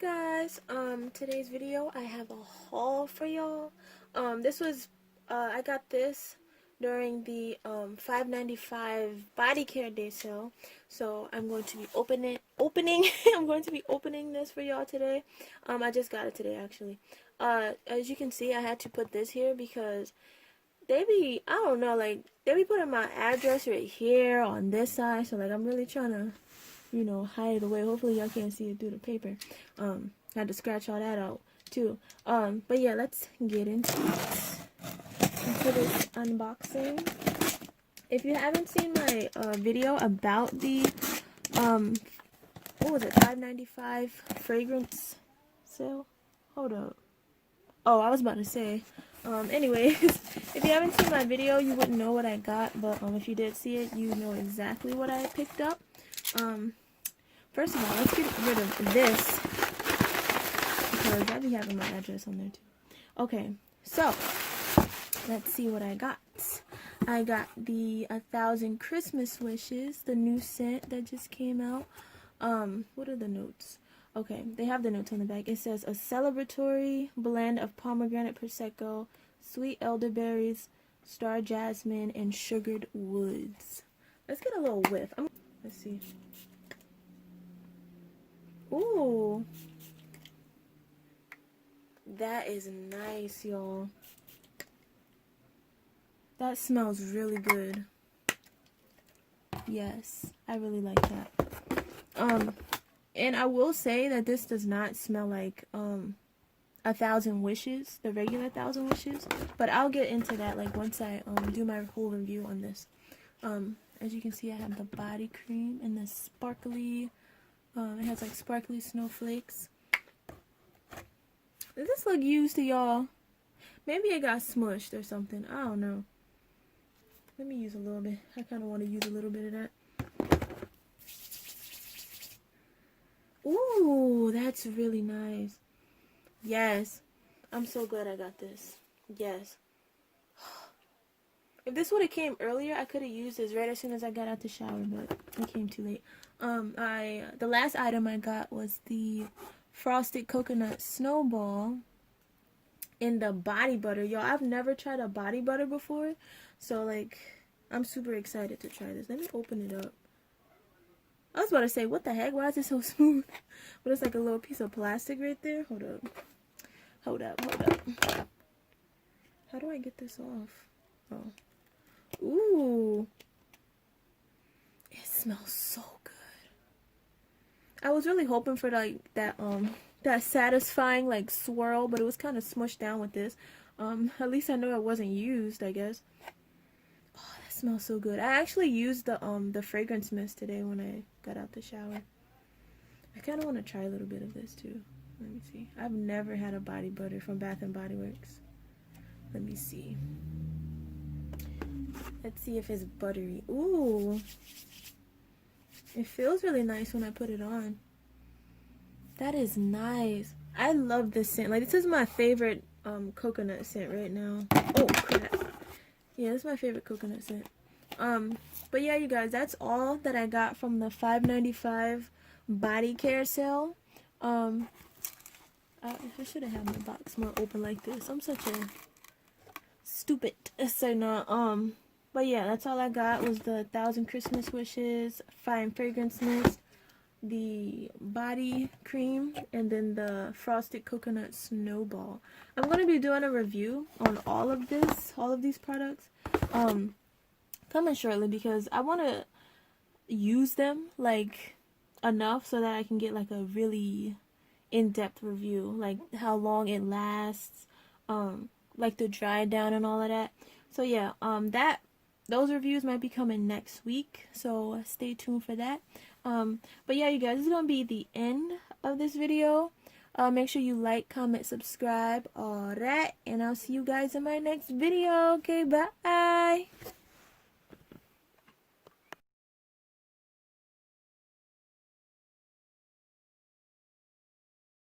Guys, today's video I have a haul for y'all. I got this during the $5.95 body care day sale, so I'm going to be opening I'm going to be opening this for y'all today. I just got it today actually. As you can see, I had to put this here because I don't know, like they be putting my address right here on this side, so like I'm really trying to hide it away. Hopefully y'all can't see it through the paper. Had to scratch all that out too. But yeah, let's get into this unboxing. If you haven't seen my video about the what was it, $5.95 fragrance sale? Hold up. Oh, I was about to say. Anyways, if you haven't seen my video, you wouldn't know what I got, but if you did see it, you know exactly what I picked up. First of all, let's get rid of this because I be having my address on there too. Okay, so let's see what I got. I got the 1,000 Christmas Wishes, the new scent that just came out. What are the notes? Okay, they have the notes on the back. It says a celebratory blend of pomegranate prosecco, sweet elderberries, star jasmine, and sugared woods. Let's get a little whiff. Let's see. Ooh, that is nice, y'all. That smells really good. Yes, I really like that. And I will say that this does not smell like 1,000 Wishes, the regular 1,000 Wishes, but I'll get into that like once I do my whole review on this. As you can see, I have the body cream and the sparkly. It has like sparkly snowflakes. Does this look used to y'all? Maybe it got smushed or something. I don't know. Let me use a little bit. I kind of want to use a little bit of that. Ooh, that's really nice. Yes. I'm so glad I got this. Yes. If this would have came earlier, I could have used this right as soon as I got out the shower, but it came too late. The last item I got was the Frosted Coconut Snowball in the body butter. Y'all, I've never tried a body butter before, so like I'm super excited to try this. Let me open it up. I was about to say, what the heck? Why is it so smooth? But it's like a little piece of plastic right there. Hold up. Hold up. How do I get this off? Oh. Ooh. It smells so good. I was really hoping for like that satisfying like swirl, but it was kind of smushed down with this. At least I know it wasn't used, I guess. Oh, that smells so good. I actually used the fragrance mist today when I got out the shower. I kind of want to try a little bit of this too. Let me see. I've never had a body butter from Bath and Body Works. Let me see. Let's see if it's buttery. Ooh. It feels really nice when I put it on. That is nice. I love this scent. Like, this is my favorite coconut scent right now. Oh, crap. Yeah, this is my favorite coconut scent. But yeah, you guys, that's all that I got from the $5.95 body care sale. I should have had my box more open like this. I'm such a stupid sinner. But yeah, that's all I got was the 1,000 Christmas Wishes, Fine Fragrance Mist, the body cream, and then the Frosted Coconut Snowball. I'm going to be doing a review on all of these products coming shortly because I want to use them like enough so that I can get like a really in-depth review, like how long it lasts, like the dry down and all of that. So yeah, those reviews might be coming next week, so stay tuned for that. But yeah, you guys, this is gonna be the end of this video. Make sure you like, comment, subscribe. Alright, and I'll see you guys in my next video. Okay, bye.